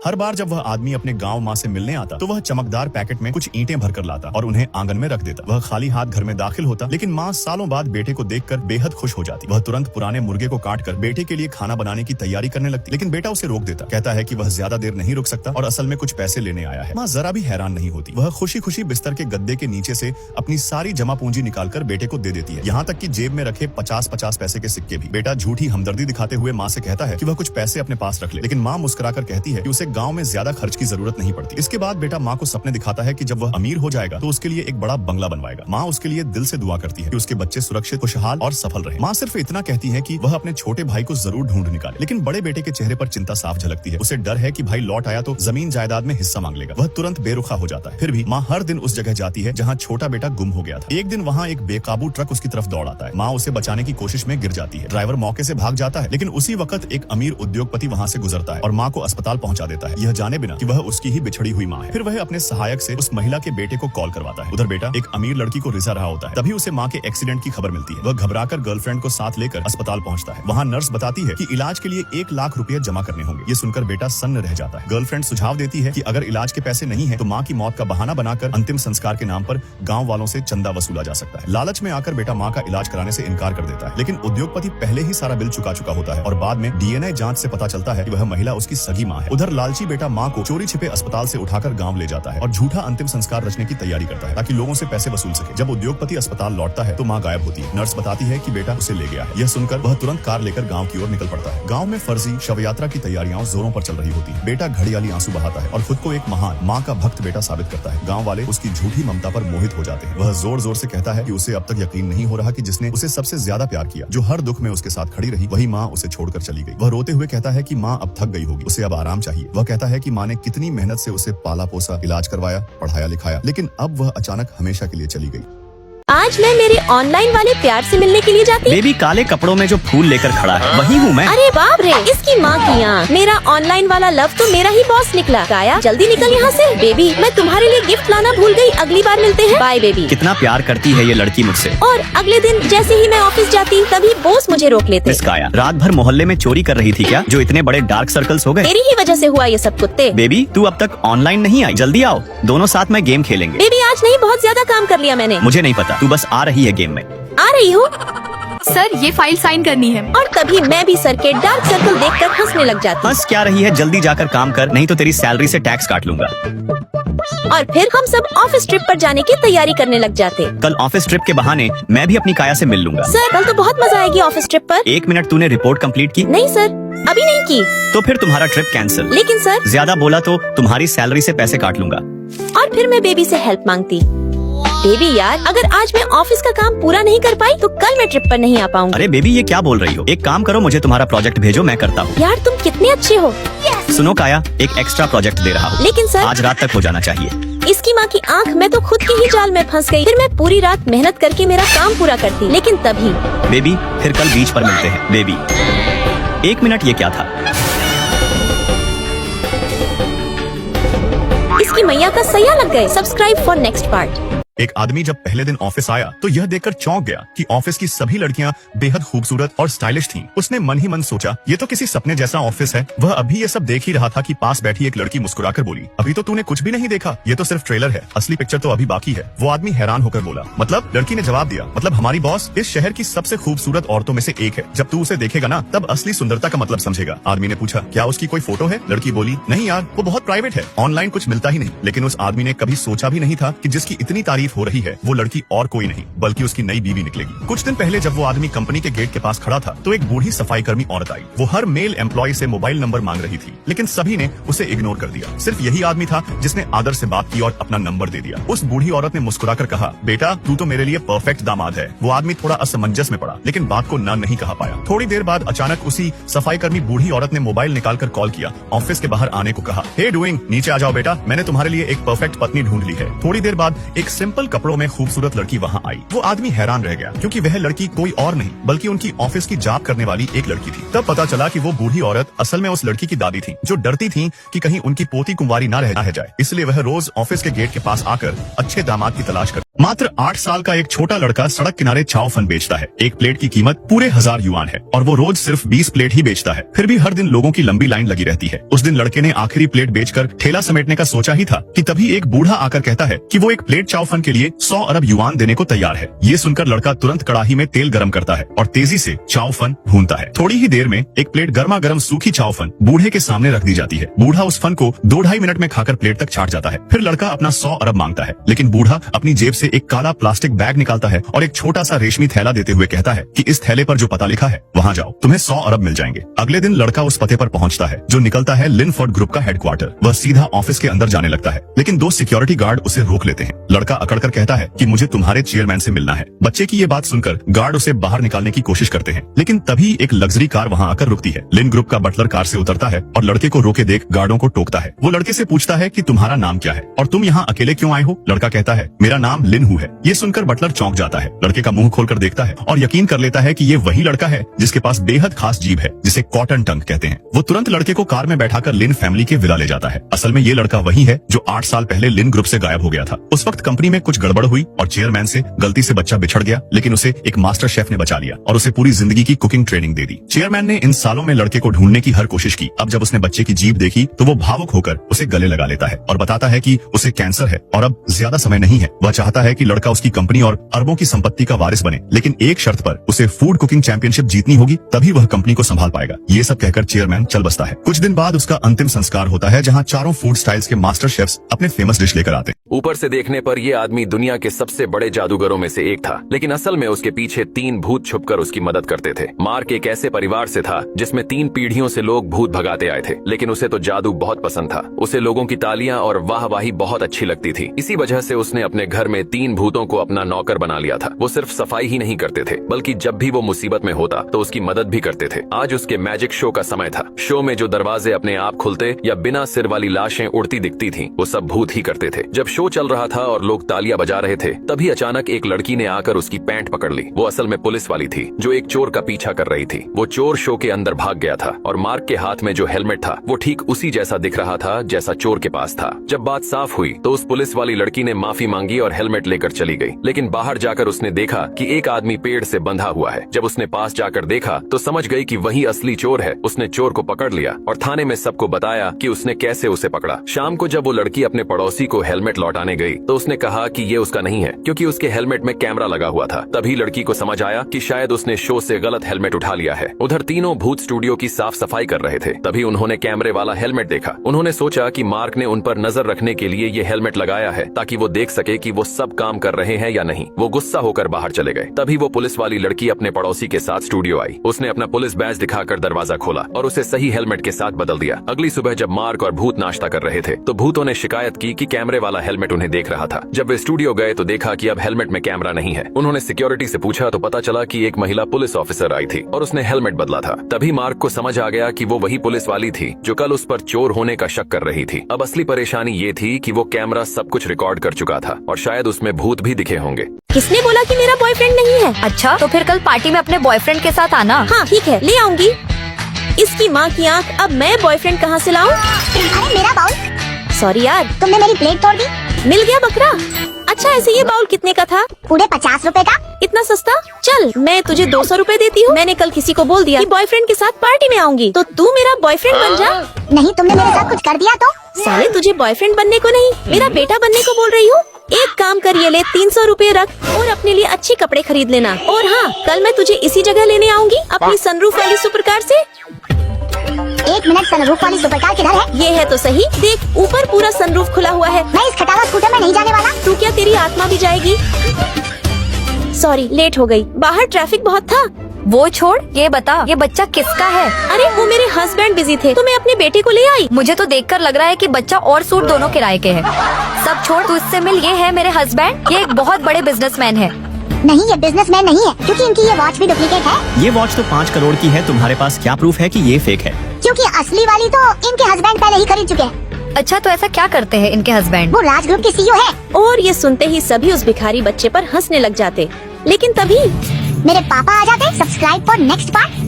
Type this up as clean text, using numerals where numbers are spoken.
हर बार जब वह आदमी अपने गाँव माँ से मिलने आता तो वह चमकदार पैकेट में कुछ ईंटें भरकर लाता और उन्हें आंगन में रख देता। वह खाली हाथ घर में दाखिल होता, लेकिन माँ सालों बाद बेटे को देखकर बेहद खुश हो जाती। वह तुरंत पुराने मुर्गे को काटकर बेटे के लिए खाना बनाने की तैयारी करने लगती, लेकिन बेटा उसे रोक देता। कहता है कि वह ज्यादा देर नहीं रुक सकता और असल में कुछ पैसे लेने आया है। माँ जरा भी हैरान नहीं होती। वह खुशी खुशी बिस्तर के गद्दे के नीचे से अपनी सारी जमा पूंजी निकालकर बेटे को दे देती है, यहाँ तक कि जेब में रखे 50-50 पैसे के सिक्के भी। बेटा झूठी हमदर्दी दिखाते हुए माँ से कहता है कि वह कुछ पैसे अपने पास रख ले, लेकिन माँ मुस्कुराकर कहती है कि उसे गाँव में ज्यादा खर्च की जरूरत नहीं पड़ती। इसके बाद बेटा माँ को सपने दिखाता है कि जब वह अमीर हो जाएगा तो उसके लिए एक बड़ा बंगला बनवाएगा। माँ उसके लिए दिल से दुआ करती है कि उसके बच्चे सुरक्षित, खुशहाल और सफल रहे। माँ सिर्फ इतना कहती है कि वह अपने छोटे भाई को जरूर ढूंढ निकाले, लेकिन बड़े बेटे के चेहरे पर चिंता साफ झलकती है। उसे डर है कि भाई लौट आया तो जमीन जायदाद में हिस्सा मांग लेगा। वह तुरंत बेरुखा हो जाता है। फिर भी माँ हर दिन उस जगह जाती है जहाँ छोटा बेटा गुम हो गया था। एक दिन वहाँ एक बेकाबू ट्रक उसकी तरफ दौड़ आता है। माँ उसे बचाने की कोशिश में गिर जाती है। ड्राइवर मौके से भाग जाता है, लेकिन उसी वक्त एक अमीर उद्योगपति वहाँ से गुजरता है और माँ को अस्पताल पहुँचा देता है, यह जाने बिना कि वह उसकी ही बिछड़ी हुई माँ है। फिर वह अपने सहायक से उस महिला के बेटे को कॉल करवाता है। उधर बेटा एक अमीर लड़की को रिझा रहा होता है। तभी उसे माँ के एक्सीडेंट की खबर मिलती है। वह घबराकर गर्लफ्रेंड को साथ लेकर अस्पताल पहुँचता है। वहाँ नर्स बताती है कि इलाज के लिए 1 लाख रुपए जमा करने होंगे। ये सुनकर बेटा सन्न रह जाता है। गर्लफ्रेंड सुझाव देती है कि अगर इलाज के पैसे नहीं है तो माँ की मौत का बहाना बनाकर अंतिम संस्कार के नाम पर गाँव वालों से चंदा वसूला जा सकता है। लालच में आकर बेटा माँ का इलाज कराने से इनकार कर देता है, लेकिन उद्योगपति पहले ही सारा बिल चुका होता है और बाद में डीएनए जांच से पता चलता है कि वह महिला उसकी सगी माँ है। उधर लालची बेटा माँ को चोरी छिपे अस्पताल से उठाकर गाँव ले जाता है और झूठा अंतिम संस्कार रचने की तैयारी करता है ताकि लोगों से पैसे वसूल सके। जब उद्योगपति अस्पताल लौटता है तो माँ गायब होती है। नर्स बताती है कि बेटा उसे ले गया है। यह सुनकर वह तुरंत कार लेकर गाँव की ओर निकल पड़ता है। गाँव में फर्जी शव यात्रा की तैयारियां जोरों पर चल रही होती है। बेटा घड़ियाली आंसू बहाता है और खुद को एक महान माँ का भक्त बेटा साबित करता है। गाँव वाले उसकी झूठी ममता पर मोहित हो जाते हैं। वह जोर जोर से कहता है कि उसे अब तक यकीन नहीं हो रहा कि जिसने उसे सबसे ज्यादा प्यार किया, जो हर दुख में उसके साथ खड़ी रही, वही माँ उसे छोड़कर चली गई। वह रोते हुए कहता है कि माँ अब थक गई होगी, उसे अब आराम चाहिए। वह कहता है कि माँ ने कितनी मेहनत से उसे पाला पोसा, इलाज करवाया, पढ़ाया लिखाया, लेकिन अब वह अचानक हमेशा के लिए चली गई। आज मैं मेरे ऑनलाइन वाले प्यार से मिलने के लिए जाती। बेबी काले कपड़ों में जो फूल लेकर खड़ा है वही हूँ मैं। अरे बाप रे, इसकी माँ की आँख। मेरा ऑनलाइन वाला लव तो मेरा ही बॉस निकला। काया जल्दी निकल यहाँ से। बेबी मैं तुम्हारे लिए गिफ्ट लाना भूल गई, अगली बार मिलते हैं। Bye baby. कितना प्यार करती है ये लड़की मुझसे। और अगले दिन जैसे ही मैं ऑफिस जाती तभी बॉस मुझे रोक लेते। मिस काया रात भर मोहल्ले में चोरी कर रही थी क्या, जो इतने बड़े डार्क सर्कल्स हो गए? तेरी ही वजह से हुआ ये सब कुत्ते। बेबी तू अब तक ऑनलाइन नहीं आई, जल्दी आओ, दोनों साथ में गेम खेलेंगे। बेबी आज नहीं, बहुत ज्यादा काम कर लिया मैंने। मुझे नहीं पता, तू बस आ रही है गेम में। आ रही हूँ सर, ये फाइल साइन करनी है। और तभी मैं भी सर के डार्क सर्कल देखकर हंसने लग जाती। हंस क्या रही है, जल्दी जाकर काम कर, नहीं तो तेरी सैलरी से टैक्स काट लूंगा। और फिर हम सब ऑफिस ट्रिप पर जाने की तैयारी करने लग जाते। कल ऑफिस ट्रिप के बहाने मैं भी अपनी काया से मिल लूंगा। सर कल तो बहुत मजा आएगी ऑफिस ट्रिप पर। 1 मिनट, तूने रिपोर्ट कंप्लीट की? नहीं सर, अभी नहीं की। तो फिर तुम्हारा ट्रिप कैंसिल। लेकिन सर, ज्यादा बोला तो तुम्हारी सैलरी से पैसे काट लूंगा। और फिर मैं बेबी से हेल्प मांगती। बेबी यार, अगर आज मैं ऑफिस का काम पूरा नहीं कर पाई तो कल मैं ट्रिप पर नहीं आ पाऊंगी। अरे बेबी ये क्या बोल रही हो, एक काम करो, मुझे तुम्हारा प्रोजेक्ट भेजो, मैं करता हूँ। यार तुम कितने अच्छे हो। सुनो काया, एक एक्स्ट्रा प्रोजेक्ट दे रहा हूँ, लेकिन सर आज रात तक हो जाना चाहिए। इसकी माँ की आँख, मैं तो खुद की ही जाल में फंस गई। फिर मैं पूरी रात मेहनत करके मेरा काम पूरा करती, लेकिन तभी। बेबी फिर कल बीच पर मिलते हैं। बेबी 1 मिनट, ये क्या था? इसकी मैया का सैया लग गए। Subscribe for next part. एक आदमी जब पहले दिन ऑफिस आया तो यह देखकर चौंक गया कि ऑफिस की सभी लड़कियां बेहद खूबसूरत और स्टाइलिश थीं। उसने मन ही मन सोचा, ये तो किसी सपने जैसा ऑफिस है। वह अभी ये सब देख ही रहा था कि पास बैठी एक लड़की मुस्कुराकर बोली, अभी तो तूने कुछ भी नहीं देखा, ये तो सिर्फ ट्रेलर है, असली पिक्चर तो अभी बाकी है। वो आदमी हैरान होकर बोला, मतलब? लड़की ने जवाब दिया, मतलब हमारी बॉस इस शहर की सबसे खूबसूरत औरतों में से एक है। जब तू उसे देखेगा ना तब असली सुंदरता का मतलब समझेगा। आदमी ने पूछा, क्या उसकी कोई फोटो है? लड़की बोली, नहीं यार, वो बहुत प्राइवेट है, ऑनलाइन कुछ मिलता ही नहीं। लेकिन उस आदमी ने कभी सोचा भी नहीं था कि जिसकी इतनी तारीफ हो रही है वो लड़की और कोई नहीं बल्कि उसकी नई बीवी निकलेगी। कुछ दिन पहले जब वो आदमी कंपनी के गेट के पास खड़ा था तो एक बूढ़ी सफाई कर्मी औरत आई। वो हर मेल एम्प्लॉय से मोबाइल नंबर मांग रही थी, लेकिन सभी ने उसे इग्नोर कर दिया। सिर्फ यही आदमी था जिसने आदर से बात की और अपना नंबर दे दिया। उस बूढ़ी औरत ने मुस्कुराकर कहा, बेटा तू तो मेरे लिए परफेक्ट दामाद है। वो आदमी थोड़ा असमंजस में पड़ा, लेकिन बात को न नहीं कहा पाया। थोड़ी देर बाद अचानक उसी सफाई कर्मी बूढ़ी औरत ने मोबाइल निकालकर कॉल किया, ऑफिस के बाहर आने को कहा। हे डूइंग, नीचे आ जाओ बेटा, मैंने तुम्हारे लिए एक परफेक्ट पत्नी ढूंढ ली है। थोड़ी देर बाद एक सिंपल सिंपल कपड़ों में खूबसूरत लड़की वहाँ आई। वो आदमी हैरान रह गया क्योंकि वह लड़की कोई और नहीं बल्कि उनकी ऑफिस की जॉब करने वाली एक लड़की थी। तब पता चला कि वो बूढ़ी औरत असल में उस लड़की की दादी थी, जो डरती थी कि कहीं उनकी पोती कुंवारी ना रह जाए, इसलिए वह रोज ऑफिस के गेट के पास आकर अच्छे दामाद की तलाश कर। मात्र 8 साल का एक छोटा लड़का सड़क किनारे चाव फन बेचता है। एक प्लेट की कीमत पूरे 1000 युआन है और वो रोज सिर्फ 20 प्लेट ही बेचता है। फिर भी हर दिन लोगों की लंबी लाइन लगी रहती है। उस दिन लड़के ने आखिरी प्लेट बेचकर ठेला समेटने का सोचा ही था कि तभी एक बूढ़ा आकर कहता है कि वो एक प्लेट चाव फन के लिए 100 अरब युआन देने को तैयार है। ये सुनकर लड़का तुरंत कड़ाही में तेल गर्म करता है और तेजी से चाव फन भूनता है। थोड़ी ही देर में एक प्लेट गर्मा गर्म सूखी चाव फन बूढ़े के सामने रख दी जाती है। बूढ़ा उस फन को 2-2.5 मिनट में खाकर प्लेट तक चाट जाता है। फिर लड़का अपना 100 अरब मांगता है, लेकिन बूढ़ा अपनी जेब से एक काला प्लास्टिक बैग निकालता है और एक छोटा सा रेशमी थैला देते हुए कहता है कि इस थैले पर जो पता लिखा है वहाँ जाओ, तुम्हें 100 अरब मिल जाएंगे। अगले दिन लड़का उस पते पर पहुँचता है जो निकलता है लिनफोर्ड ग्रुप का हेडक्वार्टर। वह सीधा ऑफिस के अंदर जाने लगता है, लेकिन 2 सिक्योरिटी गार्ड उसे रोक लेते हैं। लड़का अकड़कर कहता है कि मुझे तुम्हारे चेयरमैन से मिलना है। बच्चे की ये बात सुनकर गार्ड उसे बाहर निकालने की कोशिश करते हैं, लेकिन तभी एक लग्जरी कार वहाँ आकर रुकती है। लिन ग्रुप का बटलर कार से उतरता है और लड़के को रोके देख गार्डों को टोकता है। वो लड़के से पूछता है कि तुम्हारा नाम क्या है और तुम यहाँ अकेले क्यों आए हो। लड़का कहता है मेरा नाम लिन हु है। ये सुनकर बटलर चौंक जाता है। लड़के का मुंह खोलकर देखता है और यकीन कर लेता है कि ये वही लड़का है जिसके पास बेहद खास जीभ है, जिसे कॉटन टंग कहते हैं। वो तुरंत लड़के को कार में बैठाकर लिन फैमिली के विला ले जाता है। असल में ये लड़का वही है जो 8 साल पहले लिन ग्रुप से गायब हो गया था। उस वक्त कंपनी में कुछ गड़बड़ हुई और चेयरमैन से गलती से बच्चा बिछड़ गया, लेकिन उसे एक मास्टर शेफ ने बचा लिया और उसे पूरी जिंदगी की कुकिंग ट्रेनिंग दे दी। चेयरमैन ने इन सालों में लड़के को ढूंढने की हर कोशिश की। अब जब उसने बच्चे की जीभ देखी तो वो भावुक होकर उसे गले लगा लेता है और बताता है कि उसे कैंसर है और अब ज्यादा समय नहीं है। वह चाहता है कि लड़का उसकी कंपनी और अरबों की संपत्ति का वारिस बने, लेकिन एक शर्त पर, उसे फूड कुकिंग चैंपियनशिप जीतनी होगी, तभी वह कंपनी को संभाल पाएगा। ये सब कहकर चेयरमैन चल बसता है। कुछ दिन बाद उसका अंतिम संस्कार होता है, जहाँ चारों फूड स्टाइल्स के मास्टर शेफ्स अपने फेमस डिश लेकर आते हैं। ऊपर से देखने पर यह आदमी दुनिया के सबसे बड़े जादूगरों में से एक था, लेकिन असल में उसके पीछे 3 भूत छुपकर उसकी मदद करते थे। मार्क एक ऐसे परिवार से था जिसमें 3 पीढ़ियों से लोग भूत भगाते आए थे, लेकिन उसे तो जादू बहुत पसंद था। उसे लोगों की तालियां और वाहवाही बहुत अच्छी लगती थी। इसी वजह से उसने अपने घर में 3 भूतों को अपना नौकर बना लिया था। वो सिर्फ सफाई ही नहीं करते थे, बल्कि जब भी वो मुसीबत में होता तो उसकी मदद भी करते थे। आज उसके मैजिक शो का समय था। शो में जो दरवाजे अपने आप खुलते या बिना सिर वाली लाशें उड़ती दिखती थीं, वो सब भूत ही करते थे। जब शो चल रहा था और लोग तालियां बजा रहे थे, तभी अचानक एक लड़की ने आकर उसकी पैंट पकड़ ली। वो असल में पुलिस वाली थी जो एक चोर का पीछा कर रही थी। वो चोर शो के अंदर भाग गया था और मार्क के हाथ में जो हेलमेट था वो ठीक उसी जैसा दिख रहा था जैसा चोर के पास था। जब बात साफ हुई तो उस पुलिस वाली लड़की ने माफी मांगी और हेलमेट लेकर चली गई, लेकिन बाहर जाकर उसने देखा कि एक आदमी पेड़ से बंधा हुआ है। जब उसने पास जाकर देखा तो समझ गई कि वही असली चोर है। उसने चोर को पकड़ लिया और थाने में सबको बताया कि उसने कैसे उसे पकड़ा। शाम को जब वो लड़की अपने पड़ोसी को हेलमेट लौटाने गई तो उसने कहा कि ये उसका नहीं है, क्योंकि उसके हेलमेट में कैमरा लगा हुआ था। तभी लड़की को समझ आया कि शायद उसने शो से गलत हेलमेट उठा लिया है। उधर तीनों भूत स्टूडियो की साफ सफाई कर रहे थे। तभी उन्होंने कैमरे वाला हेलमेट देखा। उन्होंने सोचा कि मार्क ने उन पर नजर रखने के लिए ये हेलमेट लगाया है ताकि वो देख सके कि वो सब काम कर रहे हैं या नहीं। वो गुस्सा होकर बाहर चले गए। तभी वो पुलिस वाली लड़की अपने पड़ोसी के साथ स्टूडियो आई। उसने अपना पुलिस बैज दिखाकर दरवाजा खोला और उसे सही हेलमेट के साथ बदल दिया। अगली सुबह जब मार्क और भूत नाश्ता कर रहे थे तो भूतों ने शिकायत की कि कैमरे वाला हेलमेट उन्हें देख रहा था। जब वे स्टूडियो गए तो देखा कि अब हेलमेट में कैमरा नहीं है। उन्होंने सिक्योरिटी से पूछा तो पता चला कि एक महिला पुलिस ऑफिसर आई थी और उसने हेलमेट बदला था। तभी मार्क को समझ आ गया कि वो वही पुलिस वाली थी जो कल उस पर चोर होने का शक कर रही थी। अब असली परेशानी ये थी कि वो कैमरा सब कुछ रिकॉर्ड कर चुका था और शायद उसमें भूत भी दिखे होंगे। किसने बोला कि मेरा बॉयफ्रेंड नहीं है? अच्छा, तो फिर कल पार्टी में अपने बॉयफ्रेंड के साथ आना। हाँ ठीक है, ले आऊंगी। इसकी माँ की आँख, अब मैं बॉयफ्रेंड कहाँ से लाऊं? अरे मेरा बाउल। सॉरी यार, तुमने मेरी प्लेट तोड़ दी। मिल गया बकरा। अच्छा, ऐसे ये बाउल कितने का था? पूरे 50 रुपए का। इतना सस्ता? चल मैं तुझे 200 रुपए देती हूँ। मैंने कल किसी को बोल दिया कि बॉयफ्रेंड के साथ पार्टी में आऊंगी, तो तू मेरा बॉयफ्रेंड बन जा। नहीं, तुमने मेरे साथ कुछ कर दिया तो? साले, तुझे बॉयफ्रेंड बनने को नहीं, मेरा बेटा बनने को बोल रही हूँ। एक काम कर, ये ले 300 रुपए रख और अपने लिए अच्छे कपड़े खरीद लेना। और हाँ, कल मैं तुझे इसी जगह लेने आऊंगी अपनी सनरूफ वाली सुपर कार से। 1 मिनट, सनरूफ वाली सुपर कार किधर है? ये है तो सही, देख ऊपर पूरा सनरूफ खुला हुआ है। मैं इस खटारा स्कूटर में नहीं जाने वाला। तू क्या, तेरी आत्मा भी जाएगी। सॉरी, लेट हो गई, बाहर ट्रैफिक बहुत था। वो छोड़, ये बता, ये बच्चा किसका है? अरे वो मेरे हस्बैंड बिजी थे तो मैं अपने बेटे को ले आई। मुझे तो देखकर लग रहा है कि बच्चा और सूट दोनों किराए के हैं। सब छोड़, तू इससे मिल। ये है मेरे हस्बैंड। ये एक बहुत बड़े बिजनेसमैन है। नहीं, ये बिजनेसमैन नहीं है, क्योंकि इनकी ये वॉच भी डुप्लीकेट है। ये वॉच तो 5 करोड़ की है। तुम्हारे पास क्या प्रूफ है कि ये फेक है? क्योंकि असली वाली तो इनके हस्बैंड पहले ही खरीद चुके हैं। अच्छा, तो ऐसा क्या करते हैं इनके हस्बैंड? वो राज ग्रुप के सीईओ है। और ये सुनते ही सभी उस भिखारी बच्चे पर हंसने लग जाते। लेकिन तभी मेरे पापा आ जाते। Subscribe for next part.